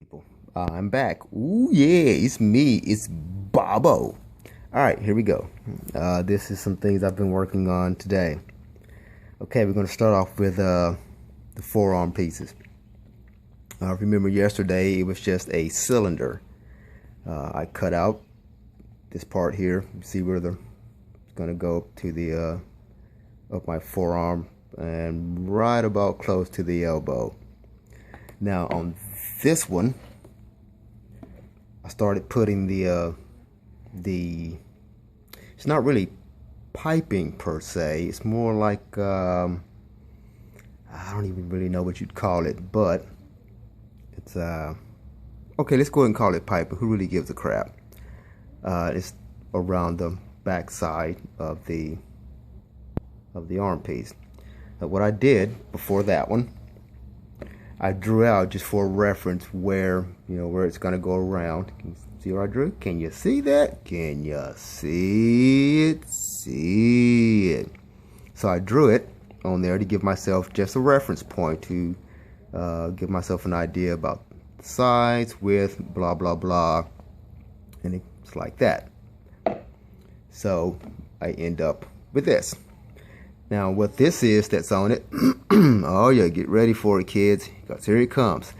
People, I'm back. Ooh, yeah, it's me. It's Bobo. All right, here we go. This is some things I've been working on today. Okay, we're going to start off with the forearm pieces. Remember yesterday, it was just a cylinder. I cut out this part here. You see where it's going to go up to the up my forearm and right about close to the elbow. Now on this one, I started putting the it's not really piping per se. It's more like I don't even really know what you'd call it, but it's okay. Let's go ahead and call it piping. Who really gives a crap? It's around the back side of the arm piece. What I did before that one, I drew out just for reference where it's gonna go around. Can you see what I drew? Can you see that? Can you see it? See it? So I drew it on there to give myself just a reference point to give myself an idea about the size, width, blah blah blah, and it's like that. So I end up with this. Now what this is that's on it, oh yeah, get ready for it, kids, because here it comes.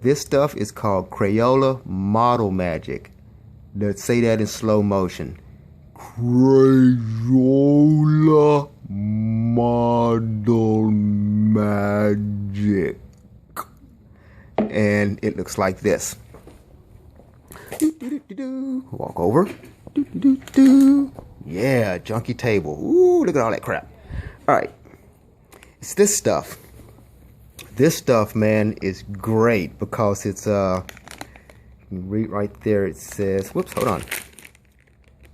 This stuff is called Crayola Model Magic. Let's say that in slow motion. Crayola Model Magic. And it looks like this. Walk over. Yeah, junky table. Ooh, look at all that crap. Alright, it's this stuff. This stuff, man, is great because it's you can read right there. It says, whoops, hold on,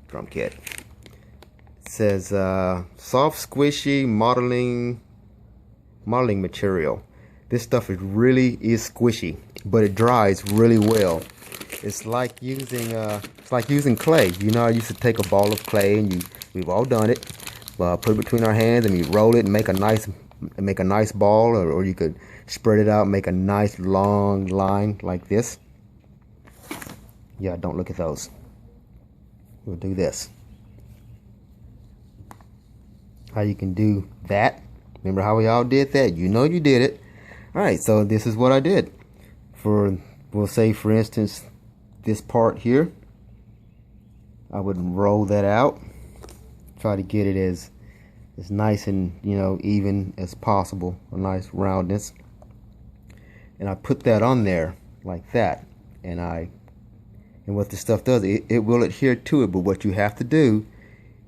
drum kit. It says soft, squishy modeling material. This stuff is squishy, but it dries really well. It's like using clay. I used to take a ball of clay, and we've all done it. Put it between our hands and you roll it and make a nice ball, or you could spread it out and make a nice long line like this. Yeah, don't look at those. We'll do this. How you can do that. Remember how we all did that? You know you did it. Alright, so this is what I did. We'll say for instance this part here, I would roll that out. Try to get it as nice and even as possible, a nice roundness, and I put that on there like that, and what this stuff does, it will adhere to it, but what you have to do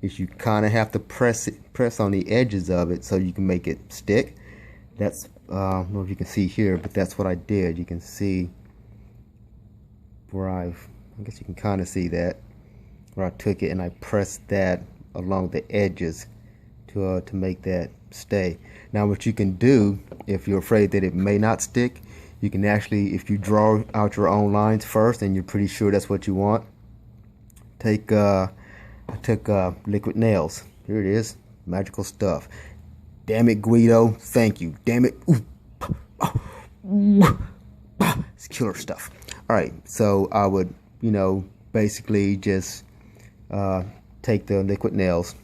is you kind of have to press on the edges of it so you can make it stick. That's I don't know if you can see here, but that's what I did. You can see where I guess you can kind of see that, where I took it and I pressed that along the edges to make that stay. Now what you can do, if you're afraid that it may not stick, you can actually, if you draw out your own lines first and you're pretty sure that's what you want, I took liquid nails. Here it is, magical stuff. Damn it, Guido, thank you. Damn it, it's killer stuff. Alright, so I would basically just take the liquid nails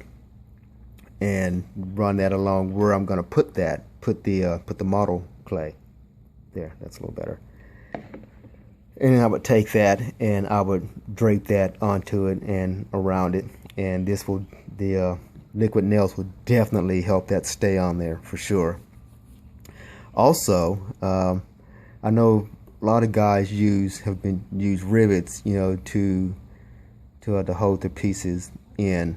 and run that along where I'm gonna put the model clay. There, that's a little better. And I would take that and I would drape that onto it and around it, and the liquid nails will definitely help that stay on there for sure. Also, I know a lot of guys use rivets, to hold the pieces in.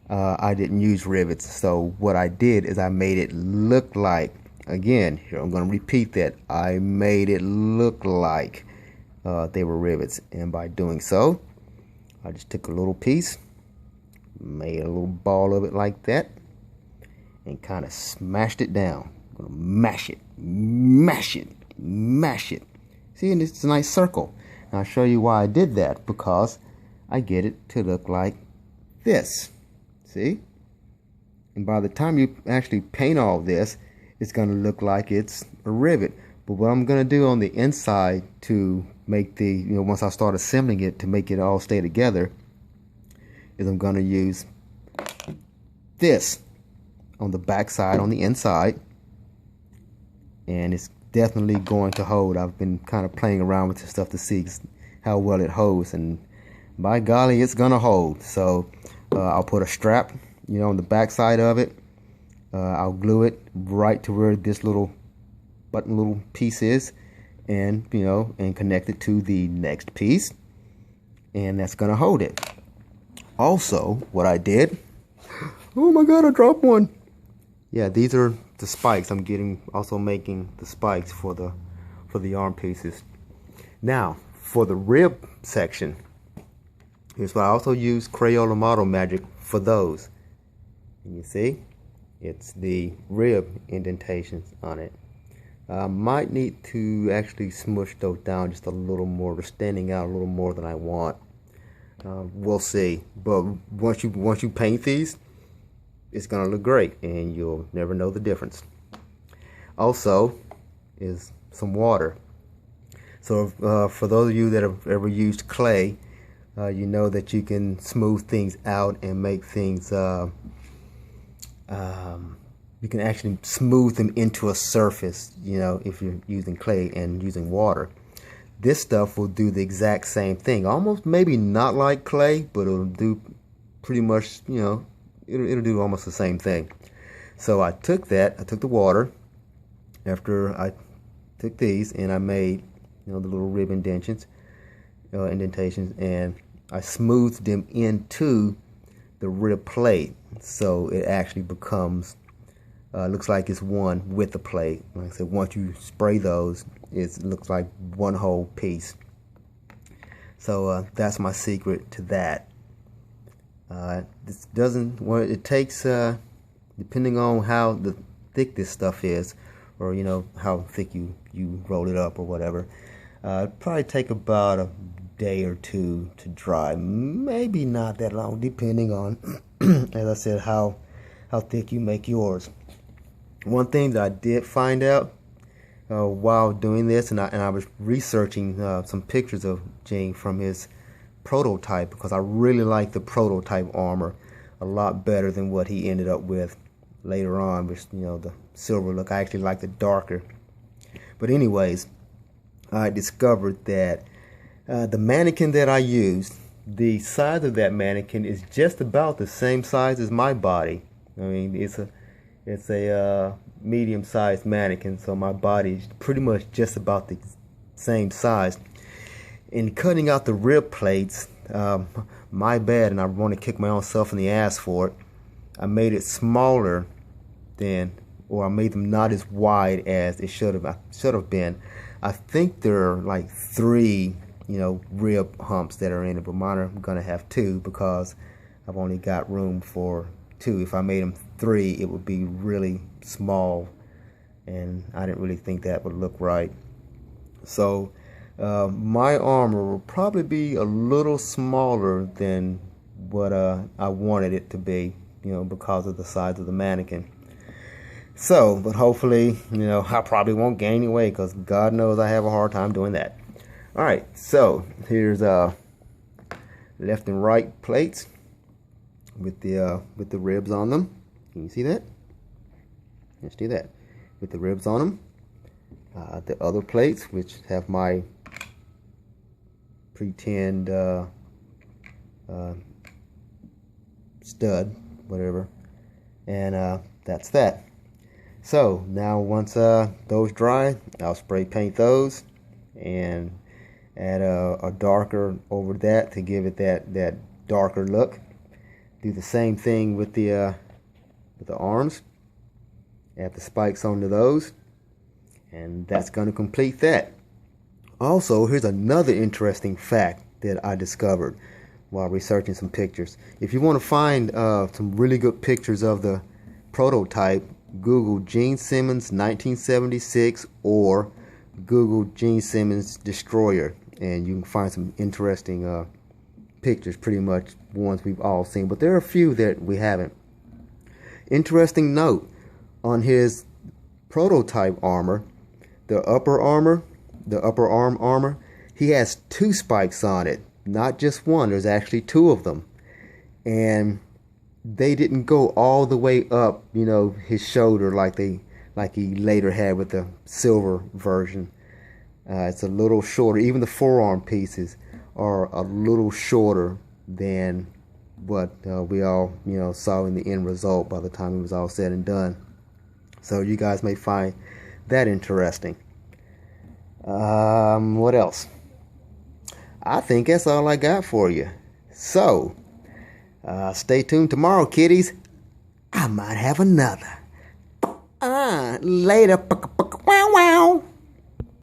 I didn't use rivets, so what I did is I made it look like, again, here I'm going to repeat that, I made it look like they were rivets, and by doing so, I just took a little piece, made a little ball of it like that, and kind of smashed it down. I'm going to mash it, mash it, mash it. See, and it's a nice circle. And I'll show you why I did that, because I get it to look like this. See? And by the time you actually paint all this, it's going to look like it's a rivet. But what I'm going to do on the inside to make the, once I start assembling it to make it all stay together, is I'm going to use this on the back side, on the inside. And it's definitely going to hold. I've been kind of playing around with this stuff to see how well it holds, and by golly, it's gonna hold. So I'll put a strap, on the back side of it. I'll glue it right to where this little piece is, and and connect it to the next piece, and that's gonna hold it. Also, what I did, oh my god, I dropped one. Yeah, these are the spikes. I'm also making the spikes for the arm pieces. Now, for the rib section, here's what I also use Crayola Model Magic for those. And you see, it's the rib indentations on it. I might need to actually smush those down just a little more. They're standing out a little more than I want. We'll see. But once you paint these, it's gonna look great, and you'll never know the difference. Also, is some water. So for those of you that have ever used clay, you know that you can smooth things out and make things. You can actually smooth them into a surface. If you're using clay and using water, this stuff will do the exact same thing. Almost, maybe not like clay, but it'll do pretty much. It'll do almost the same thing. So I took the water after I took these, and I made the little rib indentations, and I smoothed them into the rib plate, so it actually becomes looks like it's one with the plate. Like I said, once you spray those, it looks like one whole piece. So that's my secret to that. It takes, depending on how thick this stuff is, or how thick you roll it up or whatever, it'd probably take about a day or two to dry. Maybe not that long, depending on, as I said, how thick you make yours. One thing that I did find out while doing this, and I was researching some pictures of Gene from his prototype, because I really like the prototype armor a lot better than what he ended up with later on, which the silver look. I actually like the darker. But anyways, I discovered that the mannequin that I used, the size of that mannequin is just about the same size as my body. I mean, it's a medium-sized mannequin, so my body is pretty much just about the same size. In cutting out the rib plates, my bad, and I want to kick my own self in the ass for it. I made it smaller than, or I made them not as wide as it should have been. I think there are like 3, rib humps that are in it, but mine are gonna have 2 because I've only got room for 2. If I made them 3, it would be really small, and I didn't really think that would look right. So my armor will probably be a little smaller than what I wanted it to be, because of the size of the mannequin. So, but hopefully, I probably won't gain any weight, because God knows I have a hard time doing that. Alright, so here's left and right plates with the ribs on them. Can you see that? Let's do that. With the ribs on them. The other plates, which have my pretend stud, whatever, and that's that. So now once those dry, I'll spray paint those and add a darker over that to give it that darker look. Do the same thing with the arms. Add the spikes onto those, and that's going to complete that. Also, here's another interesting fact that I discovered while researching some pictures. If you want to find some really good pictures of the prototype, Google Gene Simmons 1976 or Google Gene Simmons Destroyer, and you can find some interesting pictures, pretty much ones we've all seen, but there are a few that we haven't. Interesting note, on his prototype armor, the upper armor, the upper arm armor, he has 2 spikes on it, not just one. There's actually 2 of them, and they didn't go all the way up, you know, his shoulder like he later had with the silver version. It's a little shorter. Even the forearm pieces are a little shorter than what we all, you know, saw in the end result by the time it was all said and done. So you guys may find that interesting. What else? I think that's all I got for you. So stay tuned tomorrow, kiddies. I might have another. Later. Wow, wow.